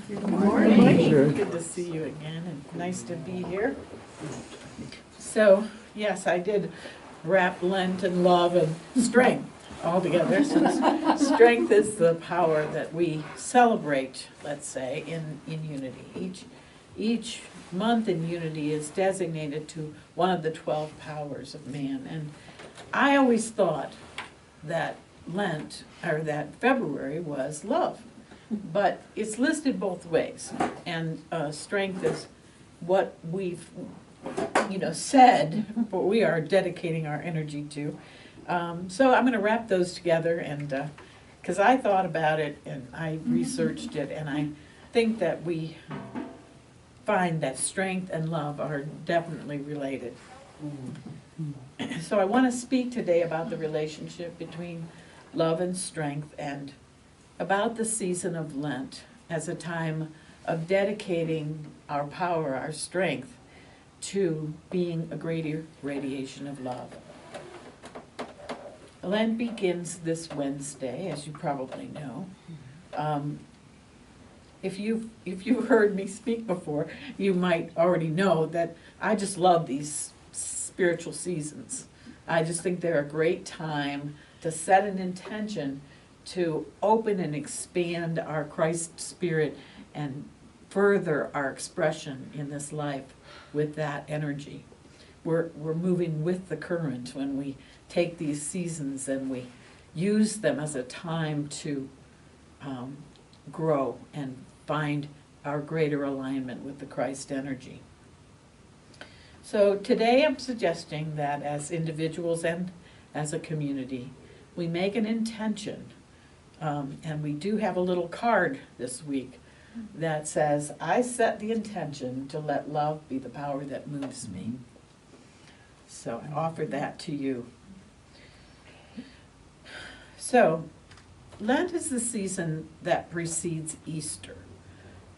Good morning. Sure. Good to see you again, and nice to be here. So, yes, I did wrap Lent and love and strength all together. So strength is the power that we celebrate, let's say, in unity. Each month in unity is designated to one of the 12 powers of man. And I always thought that Lent, or that February, was love. But it's listed both ways, and strength is what we've, said, but we are dedicating our energy to. So I'm going to wrap those together, and because I thought about it and I researched it, and I think that we find that strength and love are definitely related. So I want to speak today about the relationship between love and strength, and about the season of Lent as a time of dedicating our power, our strength, to being a greater radiation of love. Lent begins this Wednesday, as you probably know. If you've heard me speak before, you might already know that I just love these spiritual seasons. I just think they're a great time to set an intention to open and expand our Christ spirit and further our expression in this life with that energy. We're moving with the current when we take these seasons and we use them as a time to grow and find our greater alignment with the Christ energy. So today I'm suggesting that as individuals and as a community, we make an intention. And we do have a little card this week that says, I set the intention to let love be the power that moves me. So I offer that to you. So Lent is the season that precedes Easter.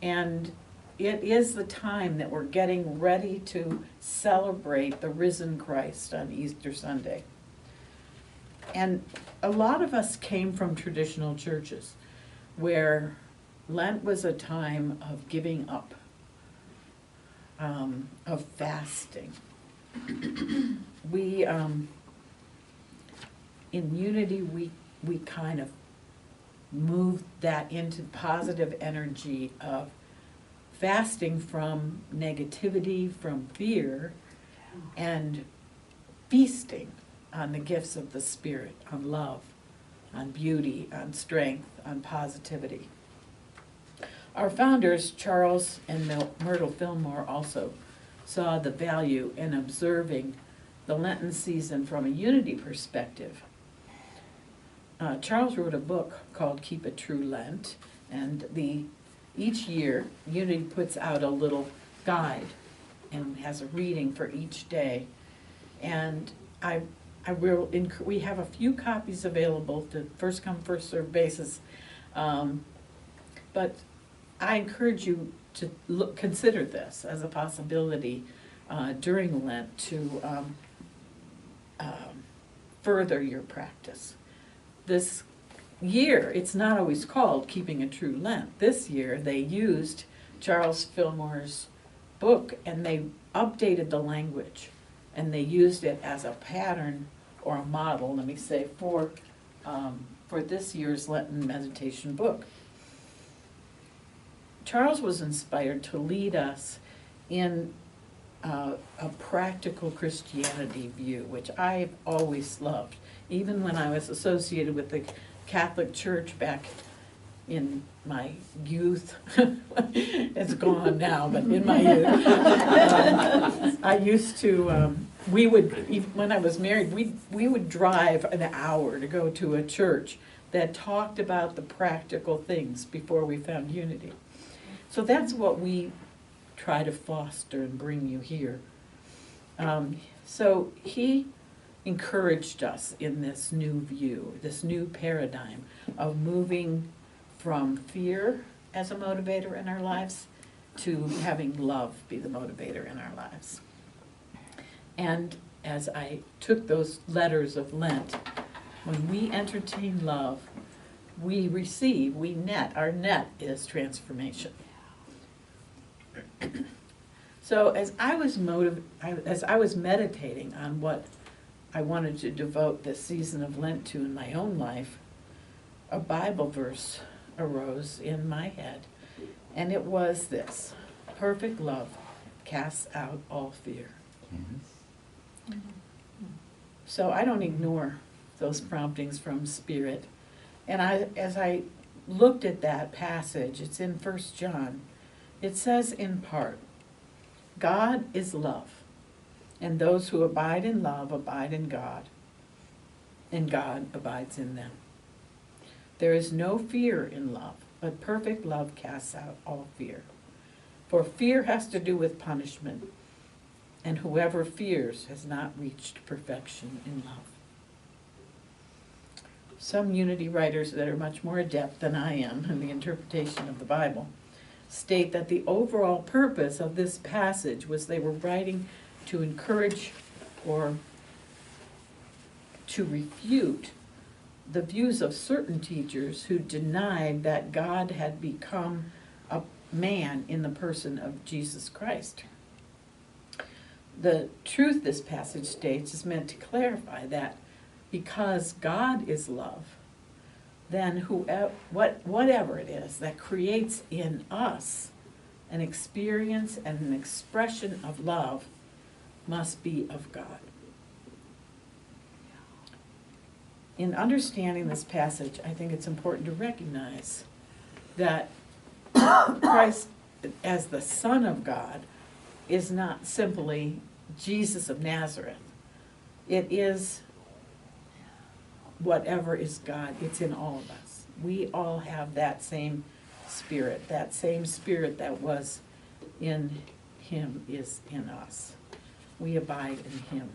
And it is the time that we're getting ready to celebrate the risen Christ on Easter Sunday. And a lot of us came from traditional churches where Lent was a time of giving up, of fasting. We, in unity, we kind of moved that into positive energy of fasting from negativity, from fear, and feasting on the gifts of the Spirit, on love, on beauty, on strength, on positivity. Our founders, Charles and Myrtle Fillmore, also saw the value in observing the Lenten season from a unity perspective. Charles wrote a book called Keep a True Lent, and each year, Unity puts out a little guide and has a reading for each day. And we have a few copies available to first come, first served basis. But I encourage you to consider this as a possibility during Lent to further your practice. This year, it's not always called Keeping a True Lent. This year, they used Charles Fillmore's book and they updated the language. And they used it as a pattern or a model, let me say, for this year's Lenten meditation book. Charles was inspired to lead us in a practical Christianity view, which I've always loved. Even when I was associated with the Catholic Church back in my youth, it's gone now, but in my youth, I used to, when I was married, we would drive an hour to go to a church that talked about the practical things before we found unity. So that's what we try to foster and bring you here. So he encouraged us in this new view, this new paradigm of moving from fear as a motivator in our lives to having love be the motivator in our lives. And as I took those letters of Lent, when we entertain love, we receive, our net is transformation. So as I was meditating on what I wanted to devote this season of Lent to in my own life, a Bible verse arose in my head, and it was this: perfect love casts out all fear. Mm-hmm. So I don't ignore those promptings from Spirit. And as I looked at that passage, it's in 1 John, it says in part, God is love, and those who abide in love abide in God, and God abides in them. There is no fear in love, but perfect love casts out all fear. For fear has to do with punishment, and whoever fears has not reached perfection in love. Some unity writers that are much more adept than I am in the interpretation of the Bible state that the overall purpose of this passage was they were writing to encourage or to refute the views of certain teachers who denied that God had become a man in the person of Jesus Christ. The truth this passage states is meant to clarify that because God is love, then whatever it is that creates in us an experience and an expression of love must be of God. In understanding this passage, I think it's important to recognize that Christ, as the Son of God, is not simply Jesus of Nazareth. It is whatever is God. It's in all of us. We all have that same Spirit that was in him is in us. We abide in him,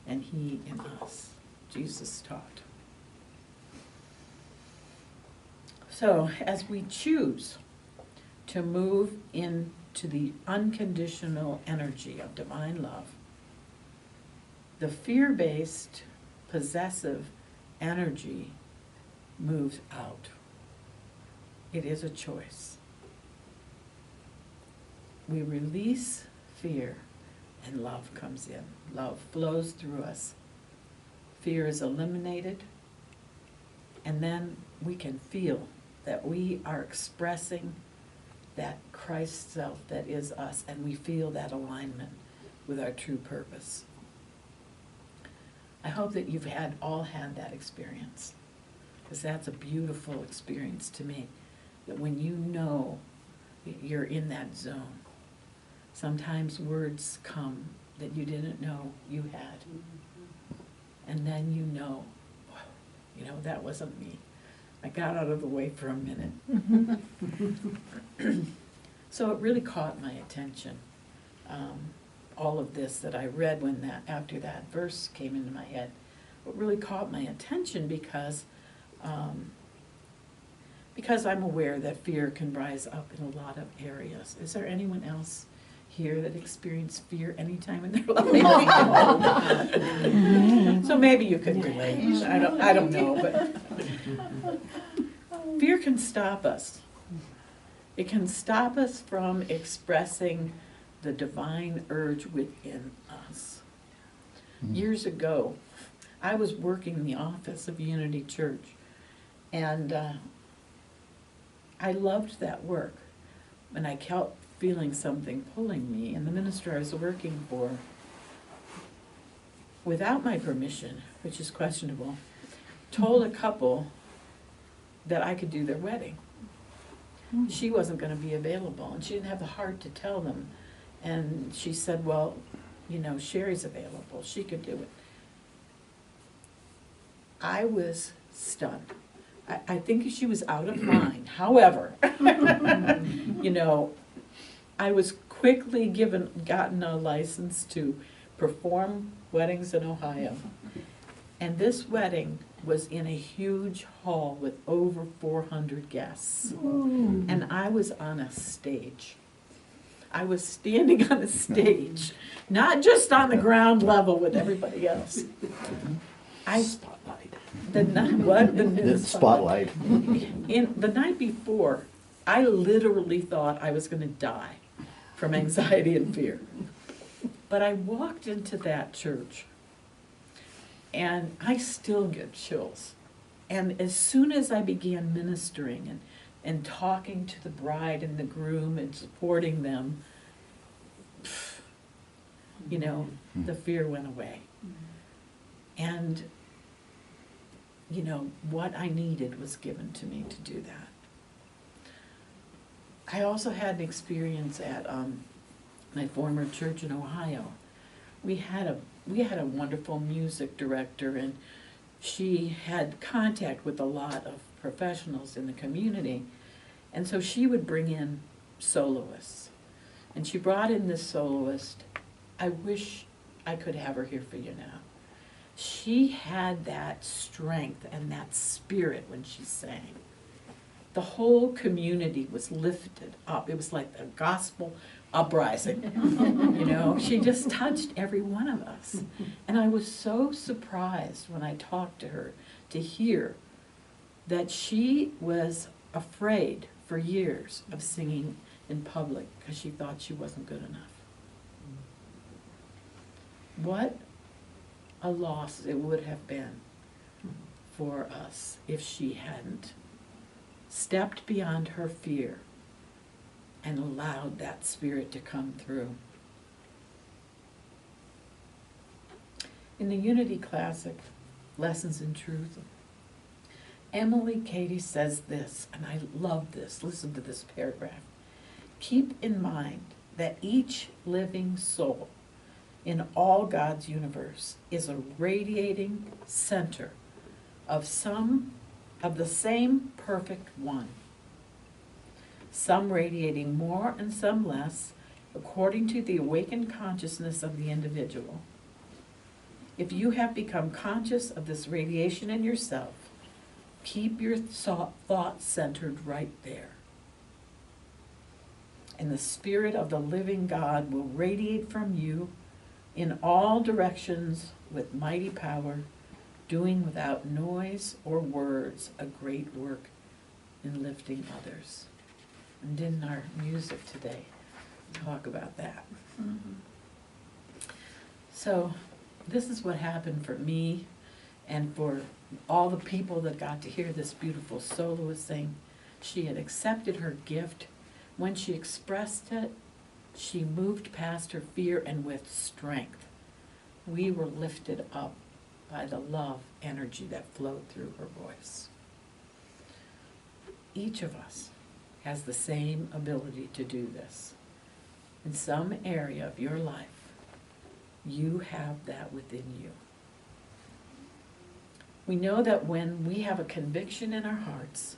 and he in us, Jesus taught. So, as we choose to move into the unconditional energy of divine love, the fear-based, possessive energy moves out. It is a choice. We release fear, and love comes in. Love flows through us. Fear is eliminated, and then we can feel that we are expressing that Christ self that is us, and we feel that alignment with our true purpose. I hope that you've all had that experience, because that's a beautiful experience to me, that when you know that you're in that zone, sometimes words come that you didn't know you had, and then you know, that wasn't me. I got out of the way for a minute. So it really caught my attention, all of this that I read after that verse came into my head. It really caught my attention because I'm aware that fear can rise up in a lot of areas. Is there anyone else here that experienced fear anytime in their life? So maybe you could relate. I don't know, but fear can stop us. It can stop us from expressing the divine urge within us. Years ago, I was working in the office of Unity Church, and I loved that work. And I kept feeling something pulling me, and the minister I was working for, without my permission, which is questionable, told a couple that I could do their wedding. She wasn't going to be available, and she didn't have the heart to tell them. And she said, well, Cheri's available. She could do it. I was stunned. I think she was out of line. However, I was quickly gotten a license to perform weddings in Ohio. And this wedding was in a huge hall with over 400 guests. Ooh. And I was on a stage. I was standing on a stage, not just on the ground level with everybody else. Spotlight. The spotlight. In the night before, I literally thought I was going to die from anxiety and fear. But I walked into that church, and I still get chills. And as soon as I began ministering and talking to the bride and the groom and supporting them, you know, the fear went away. And, you know, what I needed was given to me to do that. I also had an experience at my former church in Ohio. We had a wonderful music director, and she had contact with a lot of professionals in the community, and so she would bring in soloists. And she brought in this soloist. I wish I could have her here for you now. She had that strength and that spirit when she sang. The whole community was lifted up. It was like a gospel uprising, you know. She just touched every one of us. And I was so surprised when I talked to her to hear that she was afraid for years of singing in public because she thought she wasn't good enough. What a loss it would have been for us if she hadn't stepped beyond her fear and allowed that spirit to come through. In the Unity Classic, Lessons in Truth, Emily Cady says this, and I love this. Listen to this paragraph. Keep in mind that each living soul in all God's universe is a radiating center of the same perfect one, some radiating more and some less, according to the awakened consciousness of the individual. If you have become conscious of this radiation in yourself, keep your thoughts centered right there. And the Spirit of the living God will radiate from you in all directions with mighty power, doing without noise or words a great work in lifting others. And didn't our music today talk about that? Mm-hmm. So this is what happened for me and for all the people that got to hear this beautiful soloist sing. She had accepted her gift. When she expressed it, she moved past her fear, and with strength, we were lifted up by the love energy that flowed through her voice. Each of us has the same ability to do this. In some area of your life, you have that within you. We know that when we have a conviction in our hearts,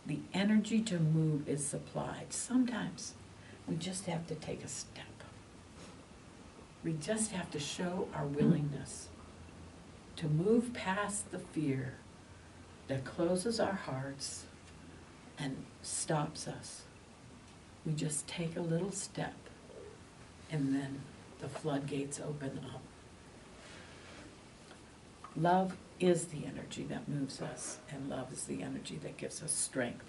the energy to move is supplied. Sometimes we just have to take a step. We just have to show our willingness to move past the fear that closes our hearts and stops us. We just take a little step, and then the floodgates open up. Love is the energy that moves us, and love is the energy that gives us strength.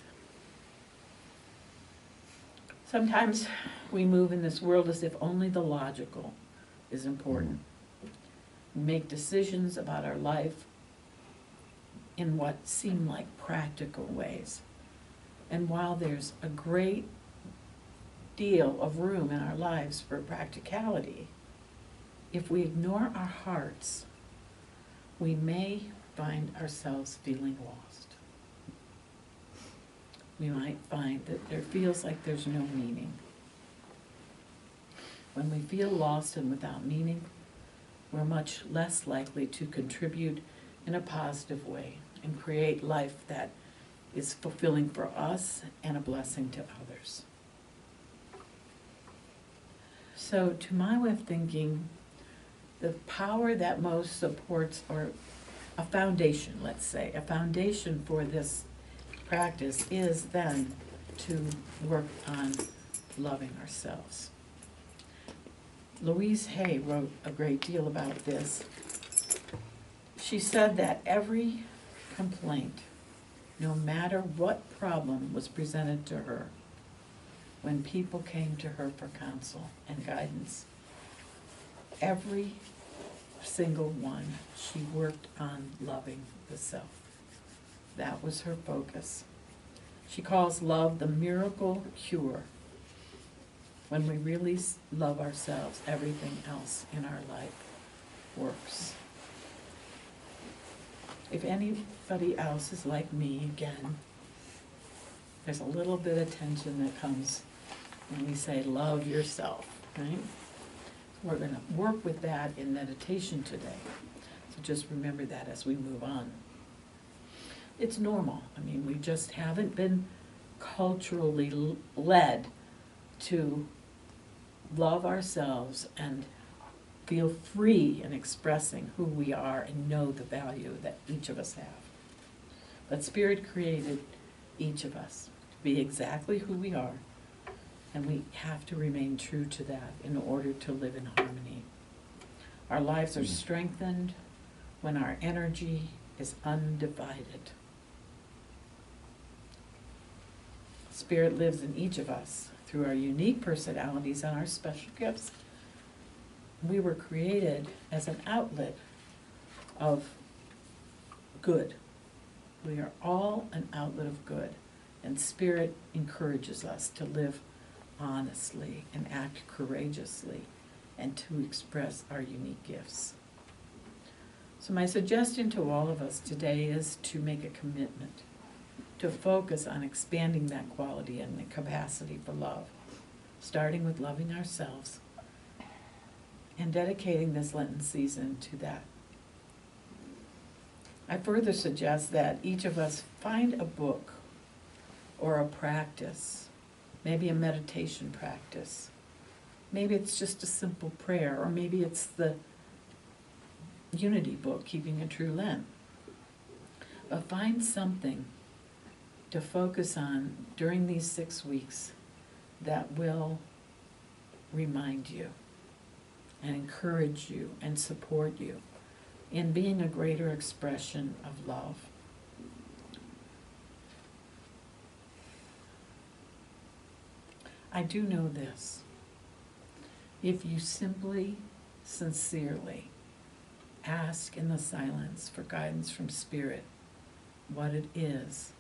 Sometimes we move in this world as if only the logical is important. We make decisions about our life in what seem like practical ways. And while there's a great deal of room in our lives for practicality, if we ignore our hearts, we may find ourselves feeling lost. We might find that there feels like there's no meaning. When we feel lost and without meaning, we're much less likely to contribute in a positive way and create life that is fulfilling for us and a blessing to others. So to my way of thinking, the power that most supports, or a foundation, let's say, a foundation for this practice is then to work on loving ourselves. Louise Hay wrote a great deal about this. She said that every complaint, no matter what problem was presented to her, when people came to her for counsel and guidance, every single one, she worked on loving the self. That was her focus. She calls love the miracle cure. When we really love ourselves, everything else in our life works. If anybody else is like me, again, there's a little bit of tension that comes when we say love yourself, right? We're going to work with that in meditation today. So just remember that as we move on. It's normal. I mean, we just haven't been culturally led to love ourselves and feel free in expressing who we are and know the value that each of us have. But Spirit created each of us to be exactly who we are, and we have to remain true to that in order to live in harmony. Our lives are strengthened when our energy is undivided. Spirit lives in each of us through our unique personalities and our special gifts. We were created as an outlet of good. We are all an outlet of good, and Spirit encourages us to live honestly and act courageously and to express our unique gifts. So my suggestion to all of us today is to make a commitment to focus on expanding that quality and the capacity for love, starting with loving ourselves and dedicating this Lenten season to that. I further suggest that each of us find a book or a practice, maybe a meditation practice. Maybe it's just a simple prayer, or maybe it's the Unity book, Keeping a True Lent. But find something to focus on during these 6 weeks that will remind you and encourage you and support you in being a greater expression of love. I do know this. If you simply, sincerely ask in the silence for guidance from Spirit, what it is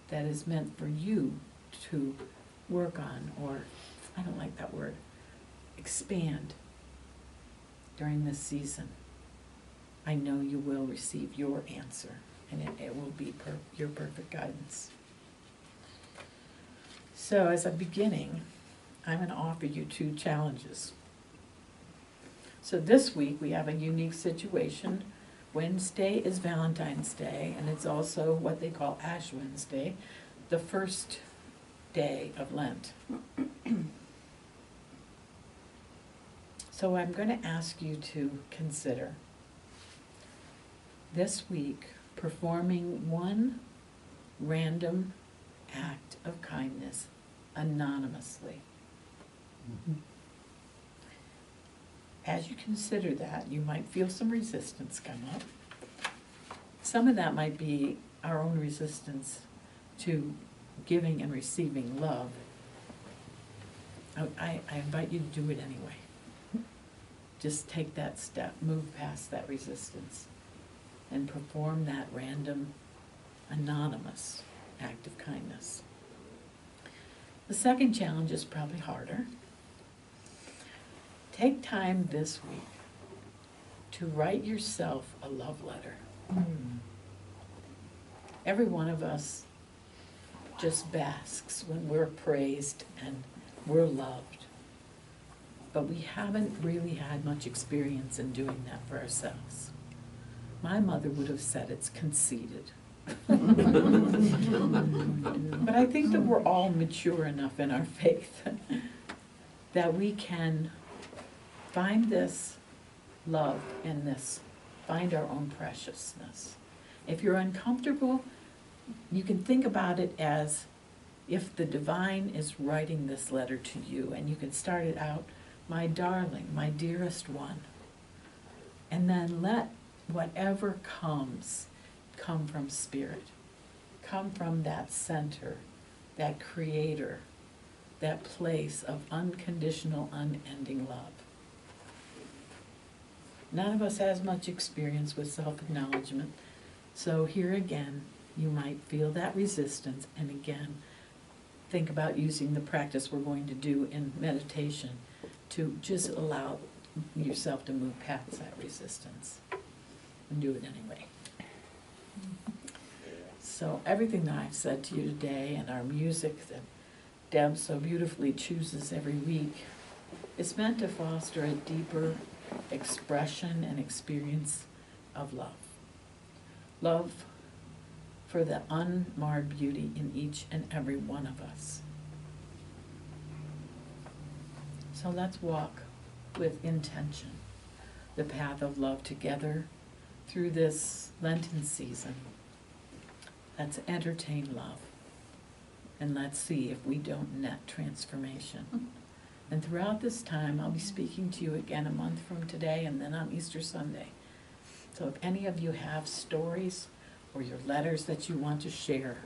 that is meant for you to work on, or, I don't like that word, expand during this season, I know you will receive your answer, and it will be your perfect guidance. So as a beginning, I'm going to offer you 2 challenges. So this week we have a unique situation. Wednesday is Valentine's Day, and it's also what they call Ash Wednesday, the first day of Lent. So I'm going to ask you to consider this week performing one random act of kindness anonymously. As you consider that, you might feel some resistance come up. Some of that might be our own resistance to giving and receiving love. I invite you to do it anyway. Just take that step, move past that resistance, and perform that random, anonymous act of kindness. The second challenge is probably harder. Take time this week to write yourself a love letter. Every one of us just basks when we're praised and we're loved. But we haven't really had much experience in doing that for ourselves. My mother would have said it's conceited. But I think that we're all mature enough in our faith that we can find this love in this, find our own preciousness. If you're uncomfortable, you can think about it as if the divine is writing this letter to you, and you can start it out, my darling, my dearest one. And then let whatever comes come from Spirit. Come from that center, that creator, that place of unconditional, unending love. None of us has much experience with self-acknowledgement, so here again, you might feel that resistance, and again, think about using the practice we're going to do in meditation to just allow yourself to move past that resistance and do it anyway. So everything that I've said to you today and our music that Deb so beautifully chooses every week is meant to foster a deeper expression and experience of love. Love for the unmarred beauty in each and every one of us. So let's walk with intention the path of love together through this Lenten season. Let's entertain love, and let's see if we don't net transformation. And throughout this time, I'll be speaking to you again a month from today and then on Easter Sunday. So if any of you have stories or your letters that you want to share,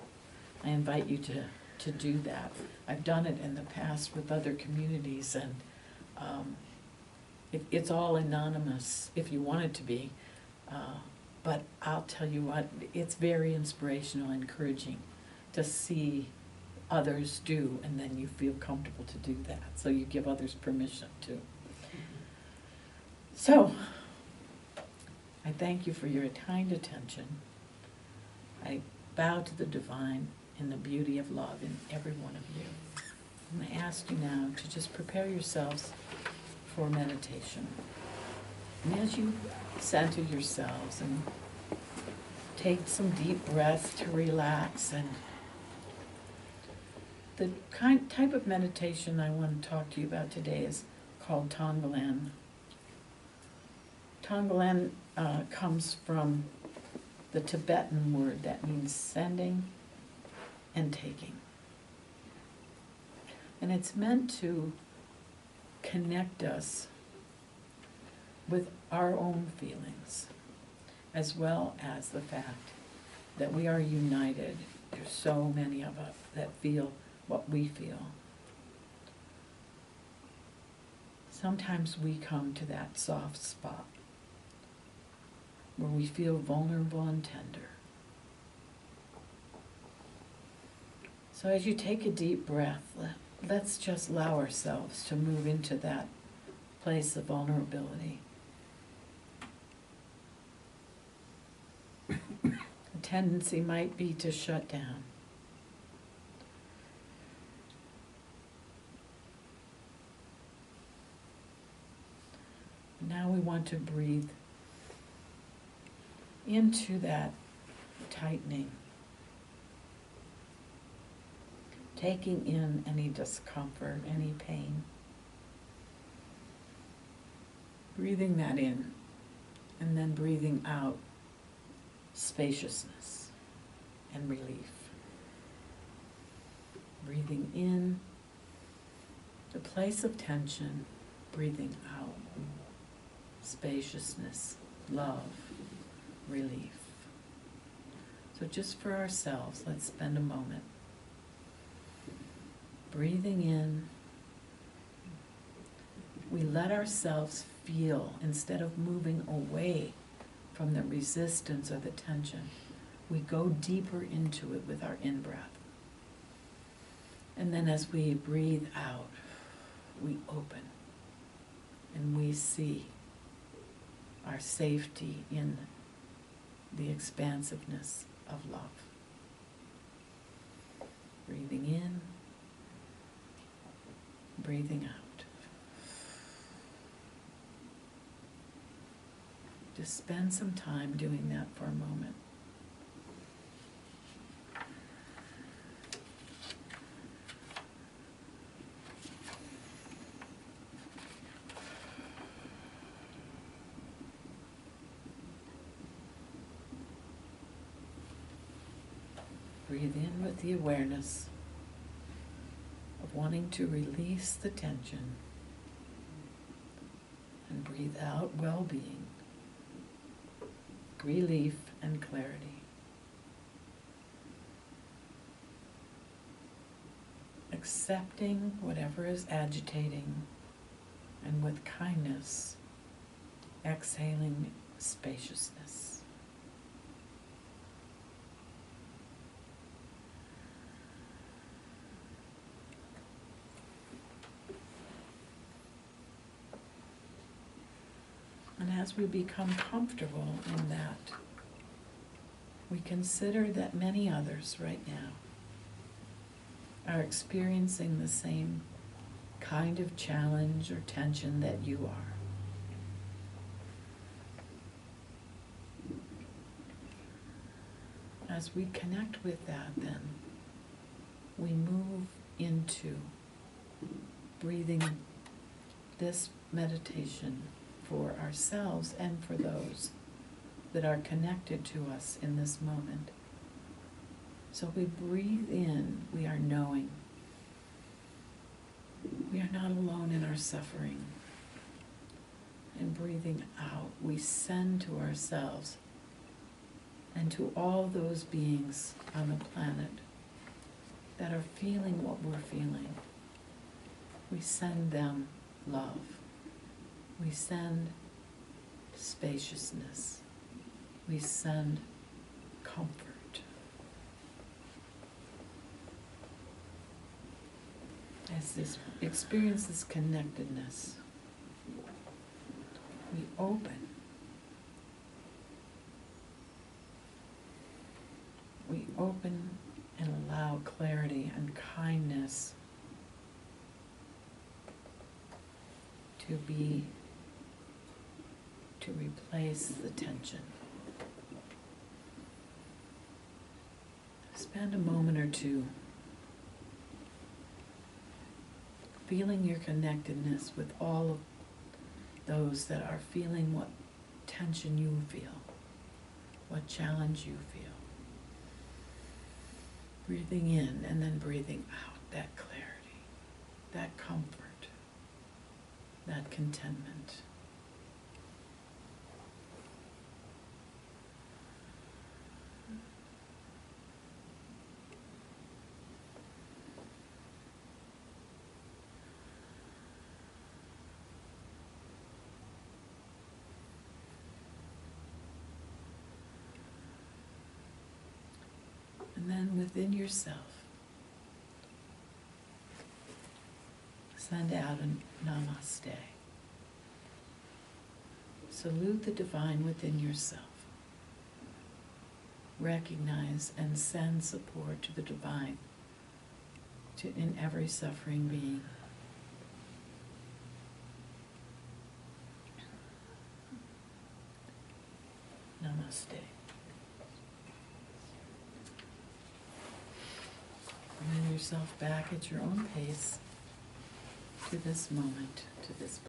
I invite you to do that. I've done it in the past with other communities, and it's all anonymous if you want it to be. But I'll tell you what, it's very inspirational, encouraging to see others do, and then you feel comfortable to do that. So you give others permission to. So, I thank you for your kind attention. I bow to the divine in the beauty of love in every one of you. I'm going to ask you now to just prepare yourselves for meditation. And as you center yourselves and take some deep breaths to relax, and the type of meditation I want to talk to you about today is called Tonglen. Tonglen comes from the Tibetan word that means sending and taking. And it's meant to connect us with our own feelings, as well as the fact that we are united. There's so many of us that feel what we feel. Sometimes we come to that soft spot where we feel vulnerable and tender. So as you take a deep breath, let's just allow ourselves to move into that place of vulnerability. The tendency might be to shut down. Now we want to breathe into that tightening, taking in any discomfort, any pain, breathing that in, and then breathing out spaciousness and relief. Breathing in the place of tension, breathing out spaciousness, love, relief. So just for ourselves, let's spend a moment breathing in. We let ourselves feel, instead of moving away from the resistance or the tension, we go deeper into it with our in-breath. And then as we breathe out, we open and we see our safety in the expansiveness of love. Breathing in, breathing out. Just spend some time doing that for a moment. Breathe in with the awareness of wanting to release the tension, and breathe out well-being, relief, and clarity. accepting whatever is agitating, and with kindness, exhaling spaciousness. And as we become comfortable in that, we consider that many others right now are experiencing the same kind of challenge or tension that you are. As we connect with that, then, we move into breathing this meditation for ourselves and for those that are connected to us in this moment. So we breathe in, we are knowing. We are not alone in our suffering. And breathing out, we send to ourselves and to all those beings on the planet that are feeling what we're feeling. We send them love. We send spaciousness. We send comfort. As this experience this connectedness, we open. We open and allow clarity and kindness to replace the tension. Spend a moment or two feeling your connectedness with all of those that are feeling what tension you feel, what challenge you feel. Breathing in and then breathing out that clarity, that comfort, that contentment. And then within yourself, send out a namaste. Salute the divine within yourself. Recognize and send support to the divine in every suffering being. Namaste. Bring yourself back at your own pace to this moment, to this